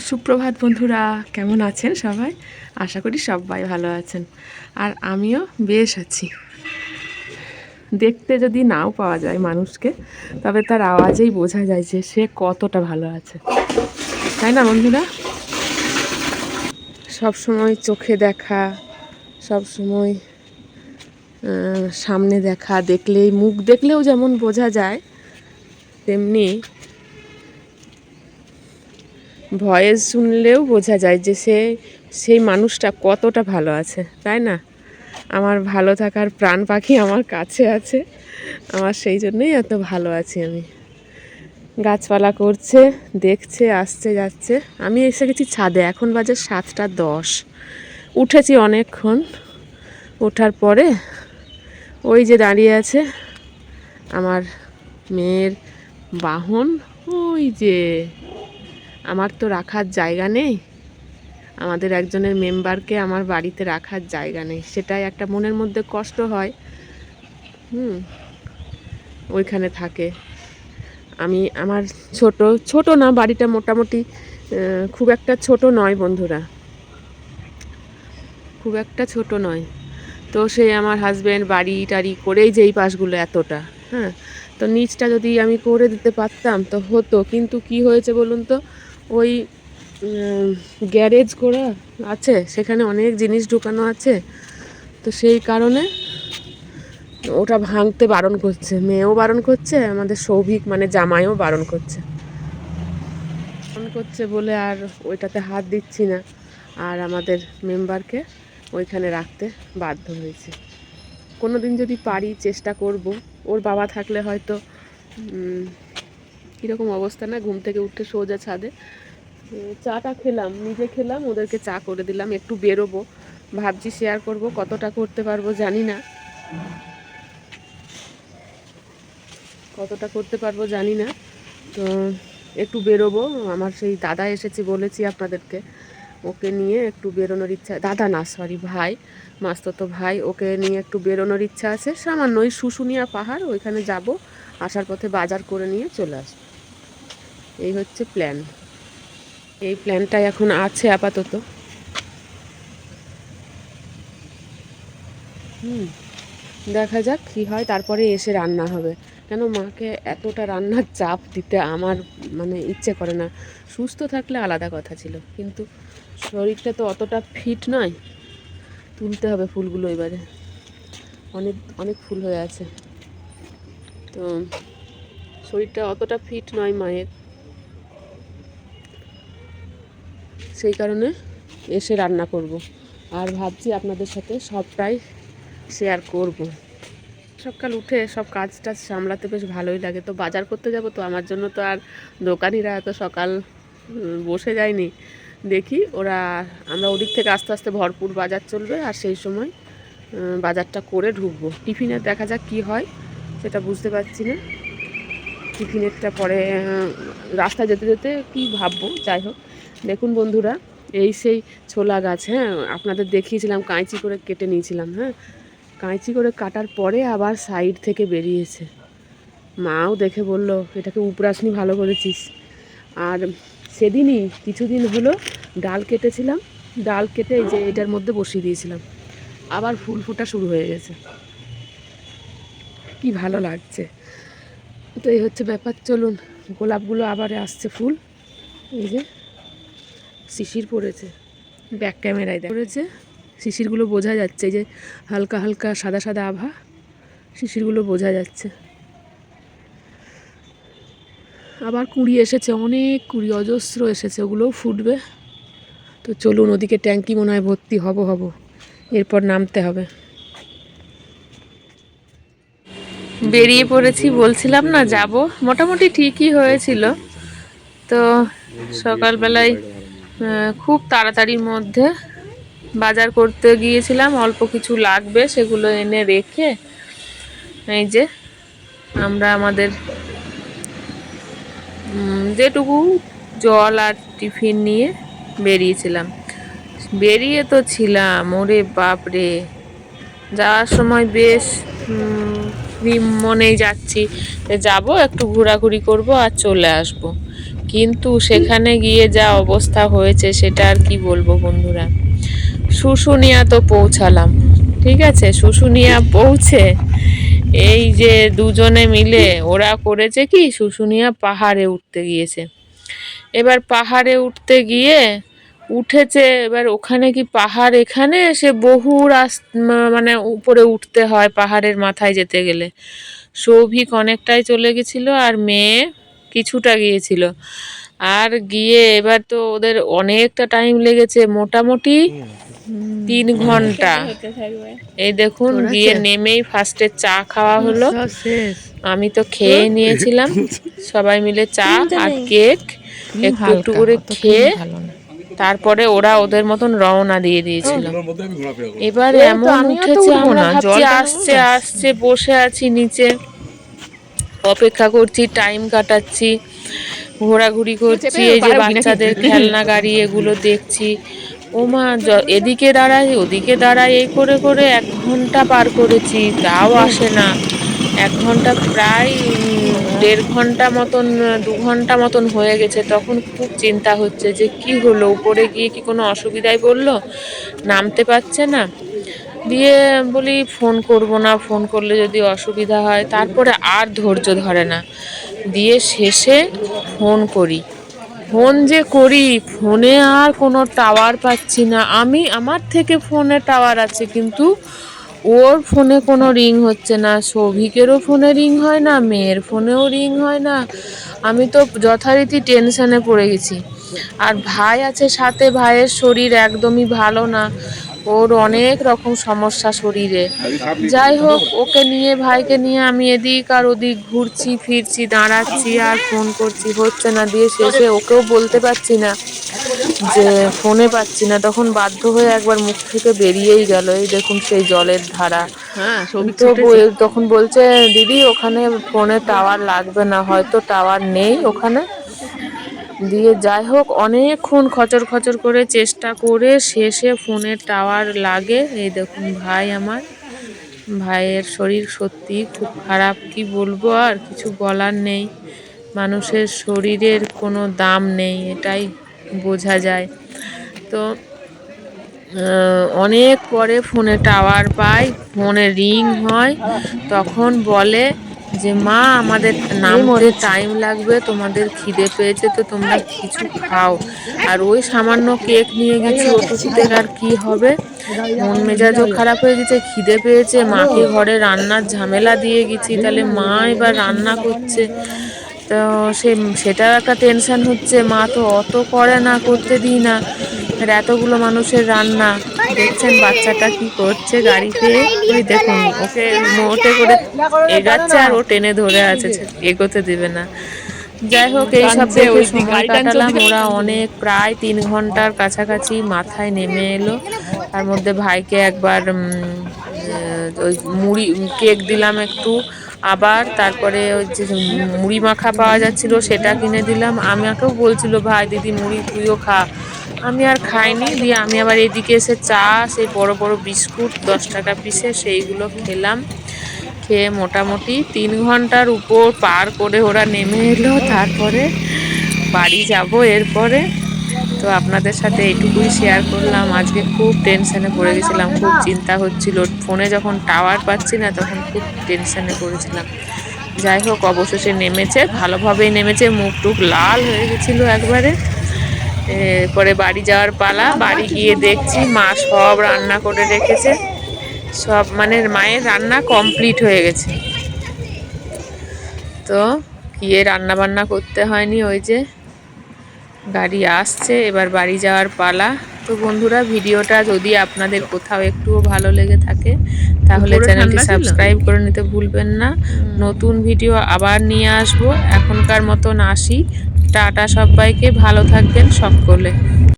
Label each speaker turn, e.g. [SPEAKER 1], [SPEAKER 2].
[SPEAKER 1] সুপ্রভাত বন্ধুরা, কেমন আছেন সবাই? আশা করি সবাই ভালো আছেন। আর আমিও বেশ আছি। দেখতে যদি নাও পাওয়া যায় মানুষকে, তবে তার আওয়াজেই বোঝা যায় যে সে কতটা ভালো আছে, তাই না বন্ধুরা? সব সময় চোখে দেখা, সব সময় সামনে দেখা, দেখলেই মুখ দেখলেও যেমন বোঝা যায়, তেমনি ভয়েস শুনলেও বোঝা যায় যে সেই মানুষটা কতটা ভালো আছে, তাই না? আমার ভালো থাকার প্রাণ পাখি আমার কাছে আছে, আমার সেই জন্যই এত ভালো আছি আমি। গাছপালা করছে, দেখছে, আসছে যাচ্ছে। আমি এসে গেছি ছাদে, এখন বাজে 7:10। উঠেছি অনেকক্ষণ, ওঠার পরে ওই যে দাঁড়িয়ে আছে আমার মেয়ের বাহন। ওই যে, আমার তো রাখার জায়গা নেই, আমাদের একজনের মেম্বারকে আমার বাড়িতে রাখার জায়গা নেই, সেটাই একটা মনের মধ্যে কষ্ট হয়। ওইখানে থাকে। আমার ছোট না, বাড়িটা মোটামুটি খুব একটা ছোট নয় বন্ধুরা, খুব একটা ছোট নয়। তো সে আমার হাজব্যান্ড বাড়ি টাড়ি করেই যে এই পাশগুলো এতটা, হ্যাঁ, তো নিচটা যদি আমি করে দিতে পারতাম তো হতো, কিন্তু কি হয়েছে বলুন তো, ওই গ্যারেজ করা আছে, সেখানে অনেক জিনিস ঢুকানো আছে, তো সেই কারণে ওটা ভাঙতে বারণ করছে, মেয়েও বারণ করছে, আমাদের সৌভিক মানে জামাইও বারণ করছে বলে আর ওইটাতে হাত দিচ্ছি না, আর আমাদের মেম্বারকে ওইখানে রাখতে বাধ্য হয়েছে। কোনো দিন যদি পারি চেষ্টা করব, ওর বাবা থাকলে হয়তো কীরকম অবস্থা না, ঘুম থেকে উঠে সোজা ছাদে। চাটা খেলাম, নিজে খেলাম, ওদেরকে চা করে দিলাম, একটু বেরোবো ভাবছি, শেয়ার করব, কতটা করতে পারবো জানি না, তো একটু বেরোবো। আমার সেই দাদা এসেছে, বলেছি আপনাদেরকে, ওকে নিয়ে একটু বেরোনোর ইচ্ছা, দাদা না সরি ভাই, মাস্ততো ভাই, ওকে নিয়ে একটু বেরোনোর ইচ্ছা আছে। সামান্য ওই শুশুনিয়া পাহাড়, ওইখানে যাব, আসার পথে বাজার করে নিয়ে চলে আসবো, এই হচ্ছে প্ল্যান। এই প্ল্যানটাই এখন আছে আপাতত। দেখা যাক কী হয়, তারপরে এসে রান্না হবে। কেন মাকে এতটা রান্নার চাপ দিতে আমার মানে ইচ্ছে করে না। সুস্থ থাকলে আলাদা কথা ছিল, কিন্তু শরীরটা তো অতটা ফিট নয়। তুলতে হবে ফুলগুলো এবারে, অনেক অনেক ফুল হয়ে আছে, তো শরীরটা অতটা ফিট নয় মায়ের, সেই কারণে এসে রান্না করব। আর ভাবছি আপনাদের সাথে সবটাই শেয়ার করব। সকাল উঠে সব কাজ টাজ সামলাতে বেশ ভালোই লাগে। তো বাজার করতে যাব, তো আমার জন্য তো আর দোকানিরা এত সকাল বসে যায়নি। দেখি আমরা ওদিক থেকে আস্তে আস্তে ভরপুর বাজার চলবে, আর সেই সময় বাজারটা করে ঢুকবো। টিফিনের দেখা যাক কি হয়, সেটা বুঝতে পারছি না। টিফিনেরটা পরে রাস্তায় যেতে যেতে কি ভাববো, যাই হোক। দেখুন বন্ধুরা, এই সেই ছোলা গাছ, হ্যাঁ, আপনাদের দেখিয়েছিলাম, কাঁচি করে কেটে নিয়েছিলাম, হ্যাঁ, কাঁচি করে কাটার পরে আবার সাইড থেকে বেরিয়েছে। মাও দেখে বলল, এটাকে উপরাসনি ভালো করেছিস। আর সেদিনই কিছুদিন হলো ডাল কেটেছিলাম, ডাল কেটে এই যে এটার মধ্যে বসিয়ে দিয়েছিলাম, আবার ফুল ফোটা শুরু হয়ে গেছে, কি ভালো লাগছে। তো এই হচ্ছে ব্যাপার। চলুন, গোলাপগুলো আবার আসছে ফুল, এই যে শিশির পড়েছে, ব্যাক ক্যামেরায় পড়েছে, শিশিরগুলো বোঝা যাচ্ছে, এই যে হালকা হালকা সাদা সাদা আভা, শিশিরগুলো বোঝা যাচ্ছে। আবার কুঁড়ি এসেছে, অনেক কুঁড়ি, অজস্র এসেছে, ওগুলোও ফুটবে। তো চলুন, ওদিকে ট্যাঙ্কি মনে হয় ভর্তি হব, এরপর নামতে হবে। বেরিয়ে পড়েছি, বলছিলাম না যাব, মোটামুটি ঠিকই হয়েছিল। তো সকালবেলায় খুব তাড়াতাড়ির মধ্যে বাজার করতে গিয়েছিলাম, অল্প কিছু লাগবে সেগুলো এনে রেখে এই যে আমরা আমাদের যেটুকু জল আর টিফিন নিয়ে বেরিয়েছিলাম। বেরিয়ে তো ছিলাম, ওরে বাপরে, যাওয়ার সময় বেশ মনেই যাচ্ছি, যাব একটু ঘোরাঘুরি করব আর চলে আসব, কিন্তু সেখানে গিয়ে যা অবস্থা হয়েছে সেটা আর কি বলবো বন্ধুরা। শুশুনিয়া তো পৌঁছালাম, ঠিক আছে, শুশুনিয়া পৌঁছে এই যে দুজনে মিলে ওরা করেছে কি, শুশুনিয়া পাহাড়ে উঠতে গিয়েছে। এবার পাহাড়ে উঠতে গিয়ে উঠেছে, এবার ওখানে কি পাহাড়, এখানে সে বহু মানে উপরে উঠতে হয় পাহাড়ের মাথায় যেতে গেলে। সৌভিক অনেকটাই চলে গেছিল আর মেয়ে কিছুটা গিয়েছিল। আর গিয়ে এবার তো ওদের অনেকটা টাইম লেগেছে, মোটামুটি 3 ঘন্টা। এই দেখুন গিয়ে নেমেই ফার্স্টে চা খাওয়া হলো, আমি তো খেয়ে নিয়েছিলাম। সবাই মিলে চা আর কেক একটু একটু করে খেয়ে তারপরে ওরা ওদের মতন রওনা দিয়ে দিয়েছিল। এবার এমন উঠেছে, আমরা ভাবছি আসছে আসছে, বসে আছি নিচে অপেক্ষা করছি, টাইম কাটাচ্ছি, ঘোরাঘুরি করছি, এই যে বাচ্চাদের খেলনা গাড়ি এগুলো দেখছি। ওমা এদিকে দাঁড়াই ওদিকে দাঁড়াই, এই করে করে 1 ঘন্টা পার করেছি, তাও আসে না। 1 ঘন্টা প্রায় 1.5 ঘন্টা মতন, 2 ঘন্টা মতন হয়ে গেছে। তখন খুব চিন্তা হচ্ছে যে কি হলো, উপরে গিয়ে কি কোনো অসুবিধায় পড়লো, নামতে পারছে না। দিয়ে বলি ফোন করব না, ফোন করলে যদি অসুবিধা হয়। তারপরে আর ধৈর্য ধরে না, দিয়ে শেষে ফোন করি। ফোন যে করি, ফোনে আর কোনো টাওয়ার পাচ্ছি না। আমার থেকে ফোনে টাওয়ার আছে, কিন্তু ওর ফোনে কোনো রিং হচ্ছে না, সৌভিকেরও ফোনে রিং হয় না, মেয়ের ফোনেও রিং হয় না। আমি তো যথারীতি টেনশনে পড়ে গেছি। আর ভাই আছে সাথে, ভাইয়ের শরীর একদমই ভালো না, ওর অনেক রকম সমস্যা শরীরে। যাই হোক, ওকে নিয়ে, ভাইকে নিয়ে আমি এদিক আর ওদিক ঘুরছি ফিরছি, দাঁড়াচ্ছি আর ফোন করছি, হচ্ছে না। দিয়ে শেষে ওকেও বলতে পারছি না যে ফোনে পাচ্ছি না, তখন বাধ্য হয়ে একবার মুখ থেকে বেরিয়েই গেল, এই দেখুন সেই জলের ধারা। তো তখন বলছে দিদি ওখানে ফোনে টাওয়ার লাগবে না, হয়তো টাওয়ার নেই ওখানে। দিয়ে যাই হোক অনেকক্ষণ খচর খচর করে চেষ্টা করে শেষে ফোনের টাওয়ার লাগে। এই দেখুন ভাই আমার, ভাইয়ের শরীর সত্যি খুব খারাপ, কি বলবো, আর কিছু বলার নেই। মানুষের শরীরের কোনো দাম নেই, এটাই বোঝা যায়। তো অনেক পরে ফোনে টাওয়ার পাই, ফোনে রিং হয়, তখন বলে যে মা আমাদের নামতে টাইম লাগবে, তোমাদের খিদে পেয়েছে তো তোমরা কিছু খাও। আর ওই সামান্য কেক নিয়ে গেছি, ওটুকুতে আর কি হবে। মন মেজাজও খারাপ হয়ে গেছে, খিদে পেয়েছে, মাকে ঘরে রান্নার ঝামেলা দিয়ে গেছি, তাহলে মা এবার রান্না করছে। তো সেটাও একটা টেনশন হচ্ছে, মা তো অত করে না, করতে দিই না, আর এতগুলো মানুষের রান্না। দেখছেন বাচ্চাটা কি করছে গাড়িতে, ওই দেখুন ওকে মোটে করে এগাচ্ছে আর ও টেনে ধরে আছে, এগোতে দেবে না। যাই হোক এইসব দেখে সময় কাটালাম। ওরা অনেক প্রায় 3 ঘন্টার কাছাকাছি মাথায় নেমে এলো। তার মধ্যে ভাইকে একবার ওই মুড়ি কেক দিলাম একটু, আবার তারপরে ওই যে মুড়ি মাখা পাওয়া যাচ্ছিল সেটা কিনে দিলাম। আমাকেও বলছিল ভাই দিদি মুড়ি তুইও খা, আমি আর খাইনি। দিয়ে আমি আবার এদিকে এসে চা, সেই বড় বড় বিস্কুট 10 টাকা পিসে, সেইগুলো খেলাম। খেয়ে মোটামুটি 3 ঘন্টার উপর পার করে ওরা নেমে এলো। তারপরে বাড়ি যাব এরপরে। তো আপনাদের সাথে এইটুকুই শেয়ার করলাম। আজকে খুব টেনশানে পড়ে গেছিলাম, খুব চিন্তা হচ্ছিল, ফোনে যখন টাওয়ার পাচ্ছি না তখন খুব টেনশানে পড়েছিলাম। যাই হোক অবশেষে নেমেছে, ভালোভাবেই নেমেছে, মুখ টুক লাল হয়ে গেছিলো একবারে। এরপরে বাড়ি যাওয়ার পালা। বাড়ি গিয়ে দেখছি মা সব রান্না করে রেখেছে, সব মানে মায়ের রান্না কমপ্লিট হয়ে গেছে। তো গিয়ে রান্না বান্না করতে হয়নি, ওই যে গাড়ি আসছে, এবার বাড়ি যাওয়ার পালা। তো বন্ধুরা ভিডিওটা যদি আপনাদের কোথাও একটুও ভালো লেগে থাকে তাহলে চ্যানেলটি সাবস্ক্রাইব করে নিতে ভুলবেন না। নতুন ভিডিও আবার নিয়ে আসবো। এখনকার মতন আসি, টাটা সবাইকে, ভালো থাকবেন সকলে।